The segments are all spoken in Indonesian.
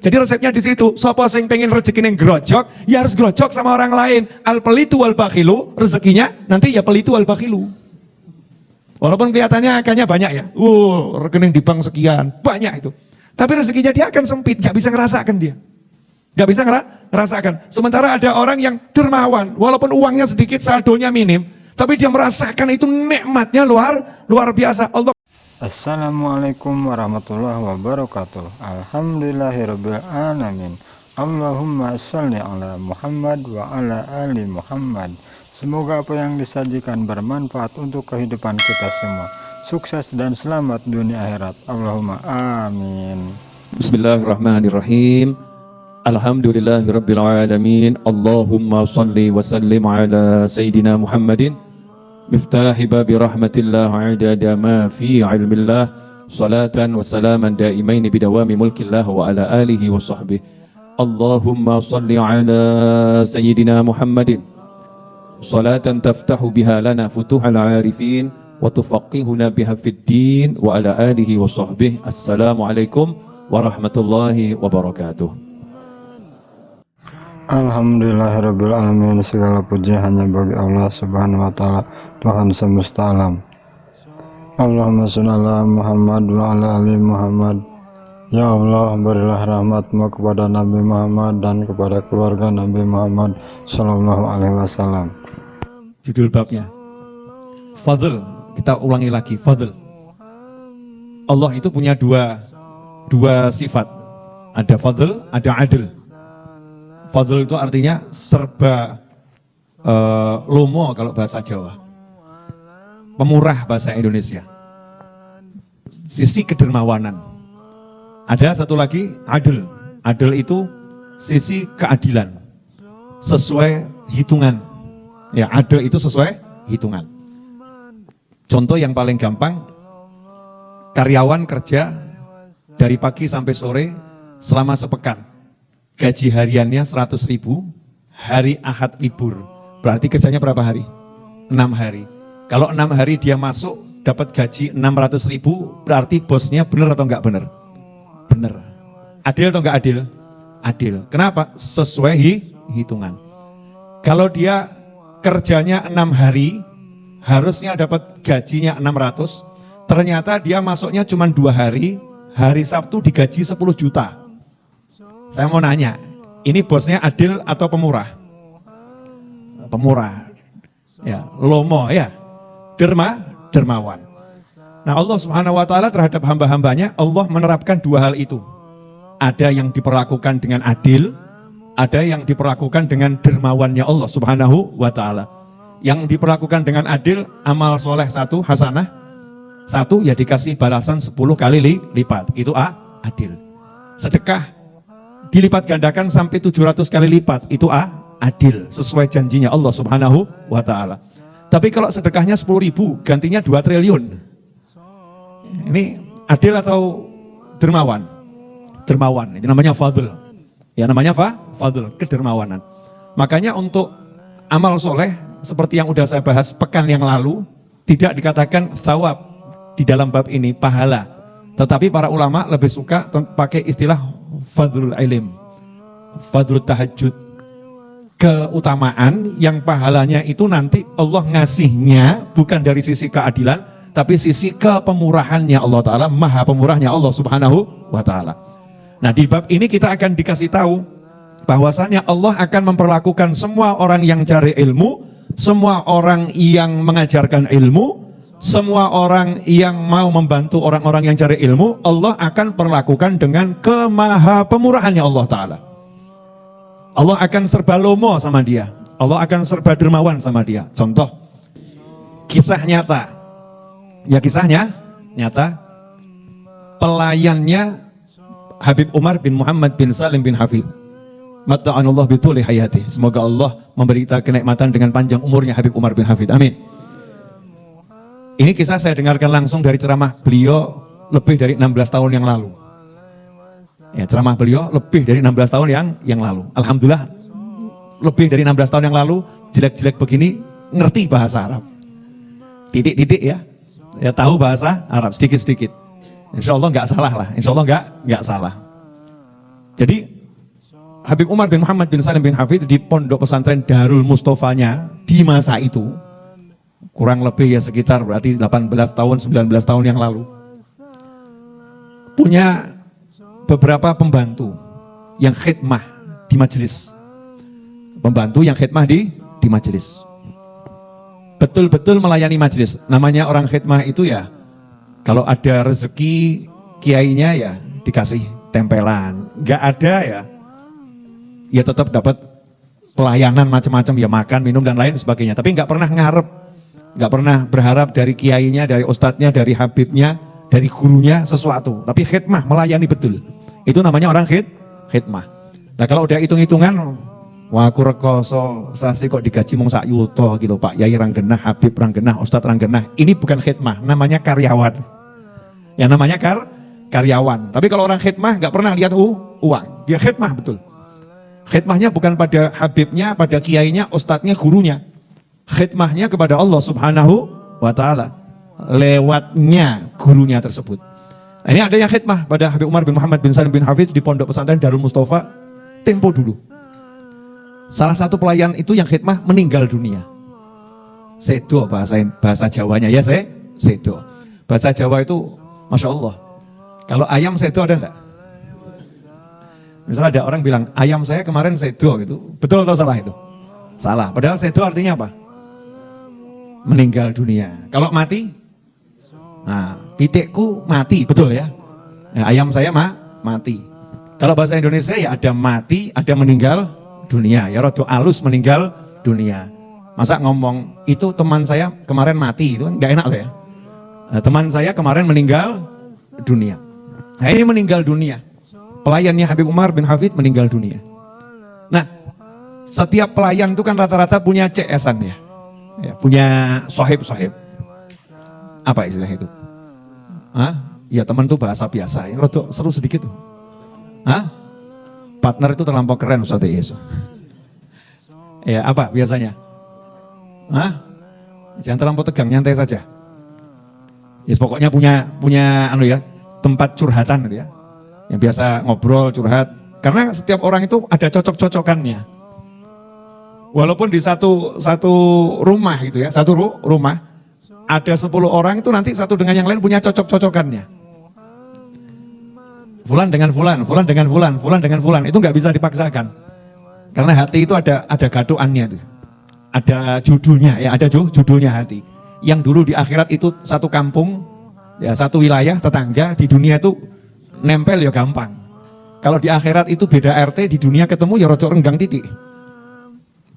Jadi resepnya di situ. Sopo sing pengen rezeki yang grojok, ya harus grojok sama orang lain. Al pelitu wal bakhilu, rezekinya nanti ya pelitu wal bakhilu. Walaupun kelihatannya angkanya banyak ya. Rekening di bank sekian, banyak itu. Tapi rezekinya dia akan sempit, gak bisa ngerasakan dia. Gak bisa ngerasakan. Sementara ada orang yang dermawan, walaupun uangnya sedikit, saldonya minim, tapi dia merasakan itu nikmatnya luar biasa. Allah. Assalamualaikum warahmatullahi wabarakatuh. Alhamdulillahirabbil alamin. Allahumma shalli ala Muhammad wa ala ali Muhammad. Semoga apa yang disajikan bermanfaat untuk kehidupan kita semua. Sukses dan selamat dunia akhirat. Allahumma amin. Bismillahirrahmanirrahim. Alhamdulillahirabbil alamin. Allahumma shalli wa sallim ala sayyidina Muhammadin miftahi babi rahmatillah adada ma fi ilmillah salatan wa salaman daimain bidawami mulkillah wa ala alihi wa sahbihi. Allahumma salli ala sayyidina Muhammadin salatan taftahu biha lana futuhal arifin wa tufaqihuna biha fid din wa ala alihi wa sahbihi. Assalamualaikum warahmatullahi wabarakatuh. Alhamdulillahirabbil alamin. Segala puji hanya bagi Allah Subhanahu wa taala, Tuhan semesta alam. Allahumma shalli ala Muhammad wa ala ali Muhammad. Ya Allah, berilah rahmat-Mu kepada Nabi Muhammad dan kepada keluarga Nabi Muhammad sallallahu alaihi wasallam. Judul babnya Fadl. Kita ulangi lagi, Fadl. Allah itu punya dua sifat. Ada Fadl, ada Adil. Fadl itu artinya serba lomo kalau bahasa Jawa. Pemurah bahasa Indonesia. Sisi kedermawanan. Ada satu lagi Adil. Adil itu sisi keadilan. Sesuai hitungan. Ya, adil itu sesuai hitungan. Contoh yang paling gampang, karyawan kerja dari pagi sampai sore selama sepekan. Gaji hariannya 100.000, hari Ahad libur. Berarti kerjanya berapa hari? 6 hari. Kalau 6 hari dia masuk dapat gaji 600.000, berarti bosnya benar atau enggak benar? Benar. Adil atau enggak adil? Adil. Kenapa? Sesuai hitungan. Kalau dia kerjanya 6 hari, harusnya dapat gajinya 600, ternyata dia masuknya cuma 2 hari, hari Sabtu digaji 10 juta. Saya mau nanya, ini bosnya adil atau pemurah? Pemurah. Ya, lomo ya. Dermawan. Nah, Allah Subhanahu wa taala terhadap hamba-hambanya, Allah menerapkan 2 hal itu. Ada yang diperlakukan dengan adil, ada yang diperlakukan dengan dermawannya Allah Subhanahu wa taala. Yang diperlakukan dengan adil, amal soleh 1 hasanah, 1 ya dikasih balasan 10 kali lipat. Itu adil. Sedekah dilipat gandakan sampai 700 kali lipat. Itu adil, sesuai janjinya Allah Subhanahu wa taala. Tapi kalau sedekahnya 10.000, gantinya 2 triliun. Ini adil atau dermawan? Dermawan, itu namanya fadl. Ya namanya fadl, kedermawanan. Makanya untuk amal soleh, seperti yang udah saya bahas pekan yang lalu, tidak dikatakan thawab di dalam bab ini, pahala. Tetapi para ulama lebih suka pakai istilah fadlul ilim, fadlul tahajud. Keutamaan yang pahalanya itu nanti Allah ngasihnya bukan dari sisi keadilan, tapi sisi kepemurahannya Allah Ta'ala, maha pemurahnya Allah Subhanahu wa Ta'ala. Nah, di bab ini kita akan dikasih tahu bahwasannya Allah akan memperlakukan semua orang yang cari ilmu, semua orang yang mengajarkan ilmu, semua orang yang mau membantu orang-orang yang cari ilmu, Allah akan perlakukan dengan kemaha pemurahannya Allah Ta'ala. Allah akan serba lomo sama dia. Allah akan serba dermawan sama dia. Contoh, kisah nyata. Ya kisahnya nyata. Pelayannya Habib Umar bin Muhammad bin Salim bin Hafid. Matta'anallah bituli hayati. Semoga Allah memberi kita kenikmatan dengan panjang umurnya Habib Umar bin Hafid. Amin. Ini kisah saya dengarkan langsung dari ceramah beliau lebih dari 16 tahun yang lalu. Ya, ceramah beliau lebih dari 16 tahun yang lalu. Alhamdulillah, lebih dari 16 tahun yang lalu, jelek-jelek begini, ngerti bahasa Arab. Didik-didik ya tahu bahasa Arab sedikit-sedikit. Insya Allah nggak salah lah, insya Allah nggak salah. Jadi Habib Umar bin Muhammad bin Salim bin Hafid di pondok pesantren Darul Mustofanya di masa itu, kurang lebih ya sekitar berarti 18 tahun, 19 tahun yang lalu, punya beberapa pembantu yang khidmah di majelis. Pembantu yang khidmah di majelis. Betul-betul melayani majelis. Namanya orang khidmah itu ya, kalau ada rezeki kiainya ya dikasih tempelan, nggak ada ya tetap dapat pelayanan macam-macam, ya makan, minum dan lain sebagainya. Tapi nggak pernah ngarep, nggak pernah berharap dari kiainya, dari ustadznya, dari habibnya, dari gurunya sesuatu. Tapi khidmah, melayani betul. Itu namanya orang khidmah. Nah kalau udah hitung-hitungan, wah aku rekoso, sasi kok digaji mung sak yuto gitu, Pak Yai ranggenah, Habib ranggenah, Ustadz ranggenah. Ini bukan khidmah, namanya karyawan. Ya namanya karyawan. Tapi kalau orang khidmah nggak pernah lihat uang, dia khidmah betul. Khidmahnya bukan pada Habibnya, pada kiainya, Ustadznya, gurunya. Khidmahnya kepada Allah Subhanahu wa Ta'ala lewatnya gurunya tersebut. Nah, ini ada yang khidmah pada Habib Umar bin Muhammad bin Salim bin Hafid di pondok pesantren Darul Mustafa tempo dulu. Salah satu pelayan itu yang khidmah meninggal dunia. Sedo bahasa Jawanya ya, sedo. Bahasa Jawa itu Masya Allah. Kalau ayam sedo ada enggak? Misalnya ada orang bilang ayam saya kemarin sedo gitu. Betul atau salah itu? Salah. Padahal sedo artinya apa? Meninggal dunia. Kalau mati? Nah, pitikku mati, betul ya? Ayam saya mati. Kalau bahasa Indonesia ya ada mati, ada meninggal dunia. Ya rodo alus meninggal dunia. Masa ngomong itu teman saya kemarin mati, itu kan gak enak loh ya. Nah, teman saya kemarin meninggal dunia. Nah ini meninggal dunia. Pelayannya Habib Umar bin Hafid meninggal dunia. Nah setiap pelayan itu kan rata-rata punya CS-an ya, punya sohib-sohib. Apa istilah itu? Ya teman itu bahasa biasa, ya rodo seru sedikit tuh. Partner itu terlampau keren Ustaz Yesus. Ya apa biasanya? Jangan terlampau tegang, nyantai saja. Yes, pokoknya punya tempat curhatan gitu ya. Yang biasa ngobrol, curhat. Karena setiap orang itu ada cocok-cocokannya. Walaupun di satu rumah gitu ya, satu rumah ada 10 orang itu nanti satu dengan yang lain punya cocok-cocokannya. Fulan dengan fulan, fulan dengan fulan, fulan dengan fulan, itu nggak bisa dipaksakan. Karena hati itu ada gaduannya tuh. Ada judulnya ya, ada judulnya hati. Yang dulu di akhirat itu satu kampung, ya satu wilayah tetangga, di dunia itu nempel ya gampang. Kalau di akhirat itu beda RT, di dunia ketemu ya rojok renggang titik.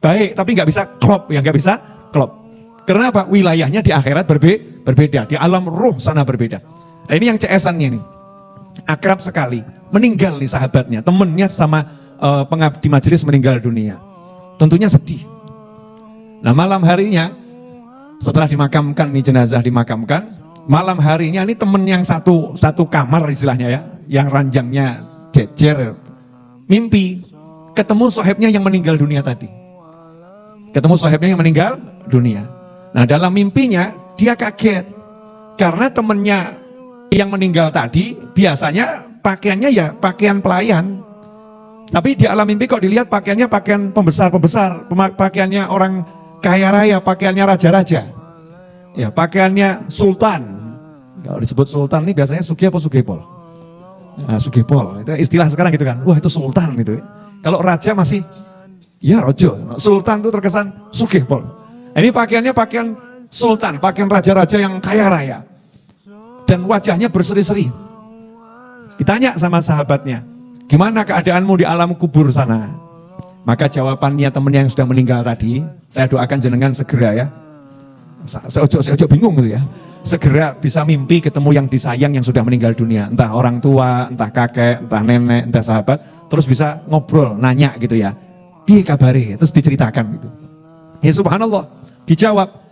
Baik, tapi nggak bisa klop ya, nggak bisa klop. Karena apa? Wilayahnya di akhirat berbeda, di alam ruh sana berbeda. Nah, ini yang CS-annya nih. Akrab sekali, meninggal nih sahabatnya, temennya sama pengabdi majelis meninggal dunia. Tentunya sedih. Nah malam harinya setelah dimakamkan nih, jenazah dimakamkan, malam harinya ini temen yang satu kamar istilahnya ya, yang ranjangnya jejer, mimpi ketemu sohibnya yang meninggal dunia tadi. Ketemu sohibnya yang meninggal dunia. Nah dalam mimpinya dia kaget karena temennya yang meninggal tadi biasanya pakaiannya ya pakaian pelayan. Tapi di alam mimpi kok dilihat pakaiannya pakaian pembesar, pakaiannya orang kaya raya, pakaiannya raja-raja. Ya, pakaiannya sultan. Kalau disebut sultan ini biasanya Sugi apa Sugepol? Nah, Sugepol, itu istilah sekarang gitu kan. Wah, itu sultan gitu. Kalau raja masih ya rojo. Sultan itu terkesan Sugepol. Ini pakaiannya pakaian sultan, pakaian raja-raja yang kaya raya. Dan wajahnya berseri-seri. Ditanya sama sahabatnya, gimana keadaanmu di alam kubur sana? Maka jawabannya temennya yang sudah meninggal tadi, saya doakan jenengan segera ya. Saya ojo bingung gitu ya. Segera bisa mimpi ketemu yang disayang yang sudah meninggal dunia. Entah orang tua, entah kakek, entah nenek, entah sahabat. Terus bisa ngobrol, nanya gitu ya. Piye kabare? Terus diceritakan gitu. Ya subhanallah, dijawab.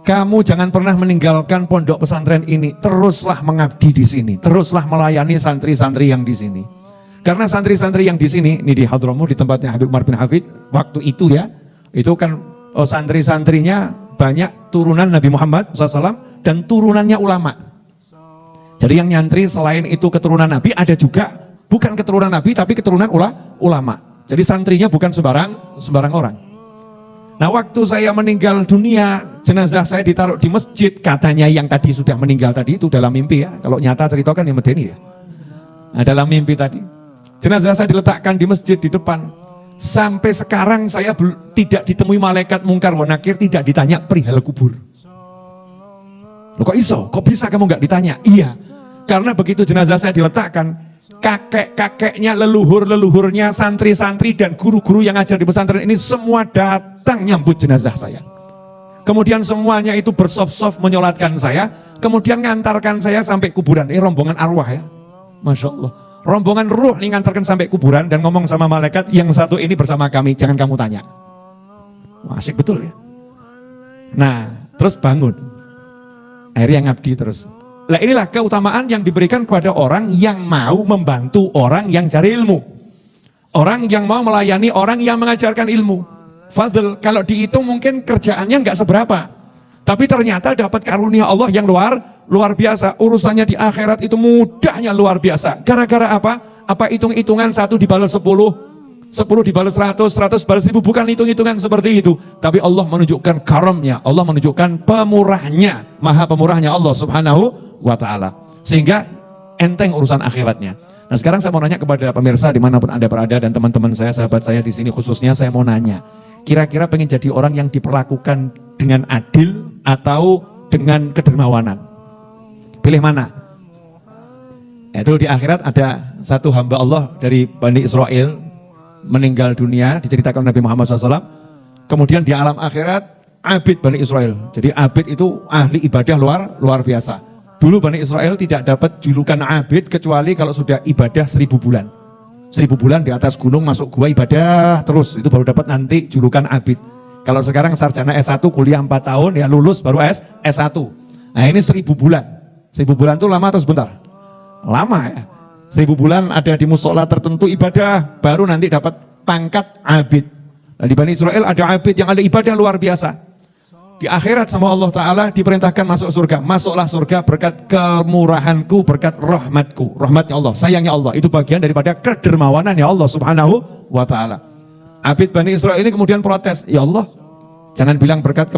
Kamu jangan pernah meninggalkan pondok pesantren ini. Teruslah mengabdi di sini. Teruslah melayani santri-santri yang di sini. Karena santri-santri yang di sini, ini di Hadramut, di tempatnya Habib Umar bin Hafid, waktu itu ya, itu kan santri-santrinya banyak turunan Nabi Muhammad SAW dan turunannya ulama. Jadi yang nyantri selain itu keturunan Nabi, ada juga Bukan keturunan Nabi, tapi keturunan ulama. Jadi santrinya bukan sembarang orang. Nah, waktu saya meninggal dunia, jenazah saya ditaruh di masjid, katanya yang tadi sudah meninggal tadi itu dalam mimpi ya. Kalau nyata ceritakan ya medeni ya. Nah, dalam mimpi tadi, jenazah saya diletakkan di masjid di depan. Sampai sekarang saya tidak ditemui malaikat mungkar wa nakir, tidak ditanya perihal kubur. Loh, kok iso? Kok bisa kamu nggak ditanya? Iya, karena begitu jenazah saya diletakkan, kakek-kakeknya, leluhur-leluhurnya, santri-santri dan guru-guru yang ajar di pesantren ini semua datang nyambut jenazah saya. Kemudian semuanya itu bersof-sof menyolatkan saya, kemudian ngantarkan saya sampai kuburan. Ini rombongan arwah ya, Masya Allah. Rombongan ruh nih ngantarkan sampai kuburan dan ngomong sama malaikat, yang satu ini bersama kami, jangan kamu tanya. Wah, asik betul ya. Nah, terus bangun. Akhirnya ngabdi terus. Nah, inilah keutamaan yang diberikan kepada orang yang mau membantu orang yang cari ilmu. Orang yang mau melayani orang yang mengajarkan ilmu. Fadl, kalau dihitung mungkin kerjaannya nggak seberapa. Tapi ternyata dapat karunia Allah yang luar biasa. Urusannya di akhirat itu mudahnya luar biasa. Gara-gara apa? Apa hitung-hitungan 1 dibalas 10, 10 dibalas 100, 100 balas 1000. Bukan hitung-hitungan seperti itu. Tapi Allah menunjukkan karamnya, Allah menunjukkan pemurahnya, maha pemurahnya Allah subhanahu wa ta'ala. Sehingga enteng urusan akhiratnya. Nah, sekarang saya mau nanya kepada pemirsa dimanapun Anda berada dan teman-teman saya, sahabat saya di sini khususnya, saya mau nanya. Kira-kira pengen jadi orang yang diperlakukan dengan adil atau dengan kedermawanan? Pilih mana? Itu di akhirat ada satu hamba Allah dari Bani Israel meninggal dunia, diceritakan Nabi Muhammad SAW. Kemudian di alam akhirat abid Bani Israel. Jadi abid itu ahli ibadah luar biasa. Dulu Bani Israel tidak dapat julukan abid kecuali kalau sudah ibadah 1000 bulan. 1000 bulan di atas gunung masuk gua ibadah terus, itu baru dapat nanti julukan abid. Kalau sekarang sarjana S1 kuliah 4 tahun ya lulus baru S1. Nah, ini 1000 bulan. 1000 bulan itu lama atau sebentar? Lama ya. 1000 bulan ada di musola tertentu ibadah, baru nanti dapat pangkat abid. Nah, di Bani Israel ada abid yang ada ibadah luar biasa. Di akhirat sama Allah Ta'ala diperintahkan masuk surga. Masuklah surga berkat kemurahanku, berkat rahmatku. Rahmatnya Allah, sayangnya Allah. Itu bagian daripada kedermawanan ya Allah Subhanahu wa Ta'ala. Abid Bani Israel ini kemudian protes, ya Allah, jangan bilang berkat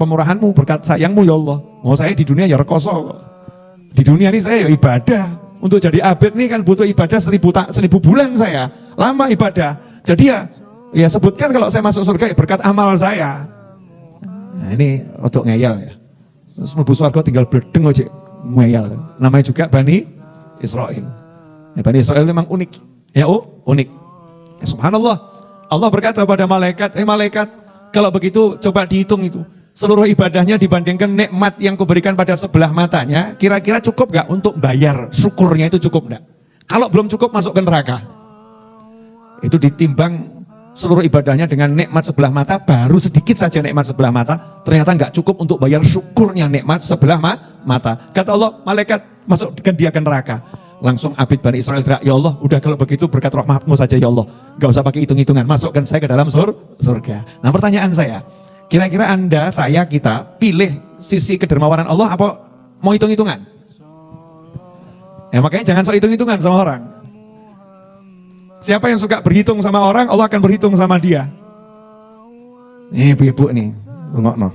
pemurahanmu, berkat sayangmu ya Allah. Mau saya di dunia ya rekoso. Di dunia ini saya ya ibadah. Untuk jadi abid ini kan butuh ibadah 1000 bulan saya. Lama ibadah. Jadi ya sebutkan kalau saya masuk surga ya berkat amal saya. Nah, ini rodok ngeyel ya. Terus mlebu swarga tinggal bledeng aja ngeyel. Namanya juga Bani Israel. Ya, Bani Israel memang unik. Ya unik. Ya, subhanallah. Allah berkata kepada malaikat, malaikat, kalau begitu coba dihitung itu. Seluruh ibadahnya dibandingkan nikmat yang kuberikan pada sebelah matanya, kira-kira cukup gak untuk bayar syukurnya itu cukup gak? Kalau belum cukup masuk ke neraka. Itu ditimbang seluruh ibadahnya dengan nikmat sebelah mata, baru sedikit saja nikmat sebelah mata, ternyata gak cukup untuk bayar syukurnya nikmat sebelah mata. Kata Allah, malaikat masukkan dia ke neraka. Langsung abid Bani Israel teriak, ya Allah, udah kalau begitu berkat rahmatmu saja ya Allah. Gak usah pakai hitung-hitungan, masukkan saya ke dalam surga. Nah, pertanyaan saya, kira-kira Anda, saya, kita pilih sisi kedermawanan Allah apa mau hitung-hitungan? Ya makanya jangan sok hitung-hitungan sama orang. Siapa yang suka berhitung sama orang, Allah akan berhitung sama dia. Ini ibu-ibu nih, rungokno.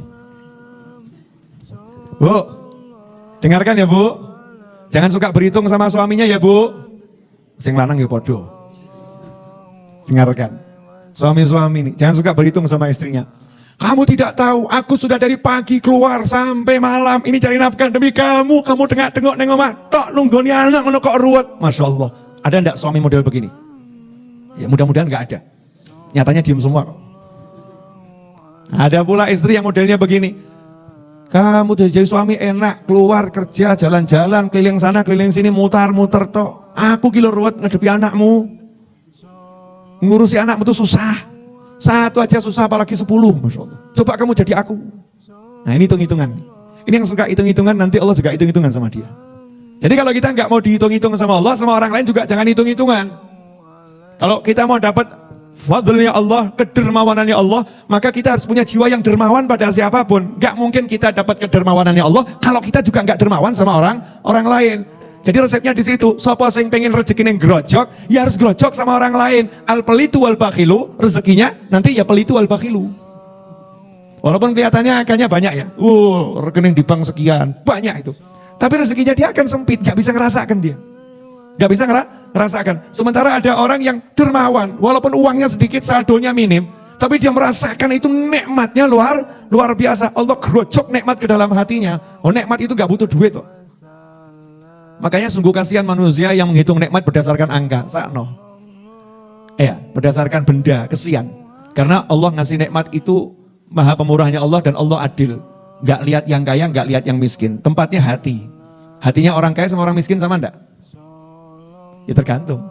Bu, dengarkan ya Bu. Jangan suka berhitung sama suaminya ya Bu. Sing lanang ya podo. Dengarkan. Suami-suami nih, jangan suka berhitung sama istrinya. Kamu tidak tahu, aku sudah dari pagi keluar sampai malam ini cari nafkah demi kamu. Kamu tengok-tengok neng omah, tok nunggoni anak ngono kok ruwet. Masya Allah. Ada enggak suami model begini? Ya mudah-mudahan enggak ada. Nyatanya diem semua kok. Ada pula istri yang modelnya begini. Kamu jadi suami enak, keluar kerja, jalan-jalan, keliling sana, keliling sini, mutar-muter tok. Aku kilo ruwet ngadepi anakmu. Ngurusi anakmu itu susah. Satu aja susah apalagi 10, Masya Allah. Coba kamu jadi aku. Nah ini hitung-hitungan. Ini yang suka hitung-hitungan, nanti Allah juga hitung-hitungan sama dia. Jadi kalau kita nggak mau dihitung-hitung sama Allah, sama orang lain juga jangan hitung-hitungan. Kalau kita mau dapat fadlnya Allah, kedermawanannya Allah, maka kita harus punya jiwa yang dermawan pada siapapun. Nggak mungkin kita dapat kedermawanannya Allah, kalau kita juga nggak dermawan sama orang lain. Jadi resepnya di situ. Sapa sing pengen rezekine grojok, ya harus grojok sama orang lain. Al pelitu wal bakhilu, rezekinya nanti ya pelitu wal bakhilu. Walaupun kelihatannya angkanya banyak ya. Rekening di bank sekian, banyak itu. Tapi rezekinya dia akan sempit, gak bisa ngerasakan dia. Gak bisa ngerasakan. Sementara ada orang yang dermawan, walaupun uangnya sedikit, saldonya minim, tapi dia merasakan itu nikmatnya luar biasa. Allah gerojok nikmat ke dalam hatinya. Nikmat itu gak butuh duit tuh. Makanya sungguh kasihan manusia yang menghitung nikmat berdasarkan angka. Sakno. Berdasarkan benda, kesian. Karena Allah ngasih nikmat itu maha pemurahnya Allah dan Allah adil. Gak lihat yang kaya, gak lihat yang miskin. Tempatnya hati. Hatinya orang kaya sama orang miskin sama enggak? Ya tergantung.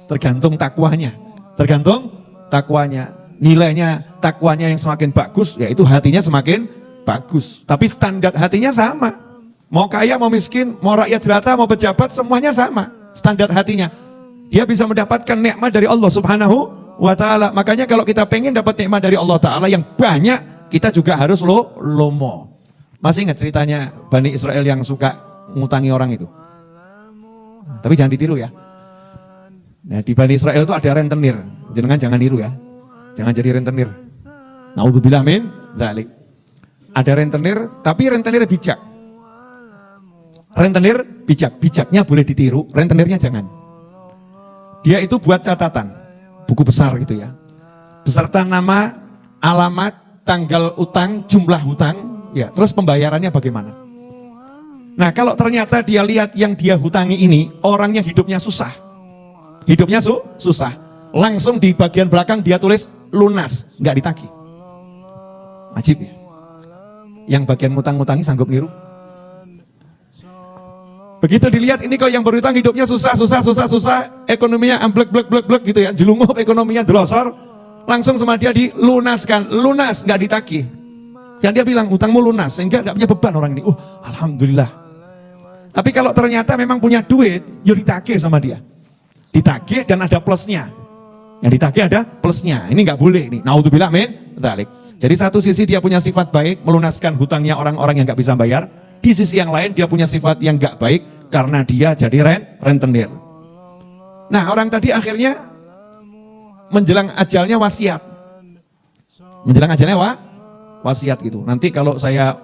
Tergantung takwanya. Tergantung takwanya. Nilainya takwanya yang semakin bagus, yaitu hatinya semakin bagus. Tapi standar hatinya sama. Mau kaya, mau miskin, mau rakyat jelata, mau pejabat, semuanya sama. Standar hatinya. Dia bisa mendapatkan nikmat dari Allah Subhanahu wa ta'ala. Makanya kalau kita pengen dapat nikmat dari Allah ta'ala yang banyak, kita juga harus lomo. Masih ingat ceritanya Bani Israel yang suka ngutangi orang itu? Tapi jangan ditiru ya. Nah, di Bani Israel itu ada rentenir. Jangan niru ya. Jangan jadi rentenir. Naudzubillah min dzalik. Ada rentenir, tapi rentenir bijak. Rentenir bijak. Bijaknya boleh ditiru, rentenirnya jangan. Dia itu buat catatan, buku besar gitu ya. Beserta nama, alamat, tanggal utang, jumlah hutang, ya. Terus pembayarannya bagaimana. Nah, kalau ternyata dia lihat yang dia hutangi ini orangnya hidupnya susah. Hidupnya susah. Langsung di bagian belakang dia tulis lunas, nggak ditagih. Ajib ya. Yang bagian ngutang-ngutangi sanggup niru. Begitu dilihat ini kok yang berhutang hidupnya susah, ekonominya amblek gitu ya, jelungup ekonominya delosor, langsung sama dia dilunaskan, lunas, nggak ditagih. Yang dia bilang hutangmu lunas, sehingga nggak punya beban orang ini. Alhamdulillah. Tapi kalau ternyata memang punya duit, ya ditagih sama dia. Ditagih dan ada plusnya. Yang ditagih ada plusnya. Ini nggak boleh nih. Naudzubillah min dzalik. Jadi satu sisi dia punya sifat baik, melunaskan hutangnya orang-orang yang nggak bisa bayar. Di sisi yang lain dia punya sifat yang nggak baik karena dia jadi rentenir. Nah, orang tadi akhirnya menjelang ajalnya wasiat. Menjelang ajalnya wasiat gitu. Nanti kalau saya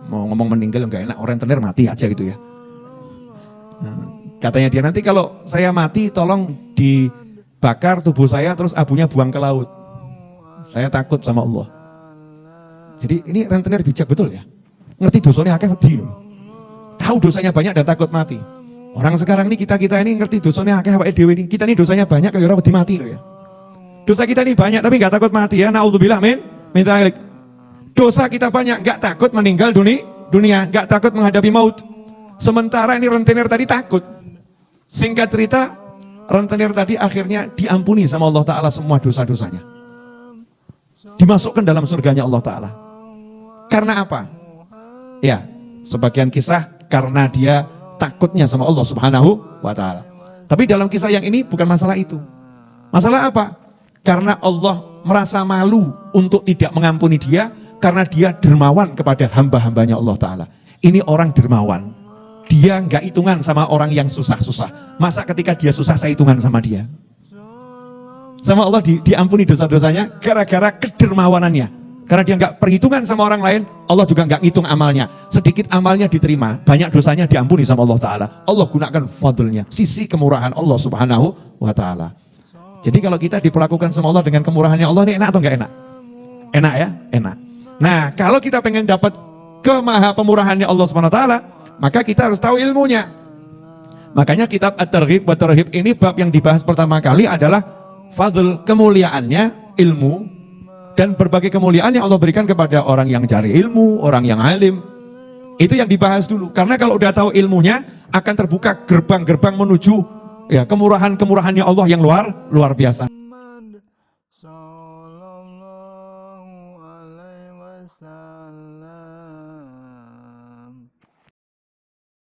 mau ngomong meninggal nggak enak, orang rentenir mati aja gitu ya. Katanya dia, nanti kalau saya mati tolong dibakar tubuh saya terus abunya buang ke laut. Saya takut sama Allah. Jadi ini rentenir bijak betul ya. Ngerti dosanya akeh wedi loh. Tahu dosanya banyak dan takut mati. Orang sekarang ini kita ini ngerti dosanya akeh awake dhewe ini. Kita ini dosanya banyak kayak ora wedi mati loh ya. Dosa kita ini banyak tapi enggak takut mati ya. Naudzubillah min dzalik. Dosa kita banyak enggak takut meninggal dunia, enggak takut menghadapi maut. Sementara ini rentenir tadi takut. Singkat cerita, rentenir tadi akhirnya diampuni sama Allah Ta'ala semua dosa-dosanya. Dimasukkan dalam surganya Allah Ta'ala. Karena apa? Ya, sebagian kisah karena dia takutnya sama Allah Subhanahu wa Ta'ala. Tapi dalam kisah yang ini bukan masalah itu. Masalah apa? Karena Allah merasa malu untuk tidak mengampuni dia karena dia dermawan kepada hamba-hambanya Allah Ta'ala. Ini orang dermawan. Dia nggak hitungan sama orang yang susah-susah. Masa ketika dia susah saya hitungan sama dia? Sama Allah diampuni dosa-dosanya gara-gara kedermawanannya. Karena dia nggak perhitungan sama orang lain, Allah juga nggak ngitung amalnya. Sedikit amalnya diterima, banyak dosanya diampuni sama Allah Ta'ala. Allah gunakan fadlnya, sisi kemurahan Allah Subhanahu wa Ta'ala. Jadi kalau kita diperlakukan sama Allah dengan kemurahannya Allah, ini enak atau nggak enak? Enak ya? Enak. Nah, kalau kita pengen dapat kemaha pemurahannya Allah Subhanahu wa Ta'ala, maka kita harus tahu ilmunya. Makanya kitab At-Targhib wa Tarhib ini bab yang dibahas pertama kali adalah fadl, kemuliaannya ilmu. Dan berbagai kemuliaan yang Allah berikan kepada orang yang cari ilmu, orang yang alim. Itu yang dibahas dulu. Karena kalau udah tahu ilmunya, akan terbuka gerbang-gerbang menuju ya kemurahan-kemurahannya Allah yang luar biasa.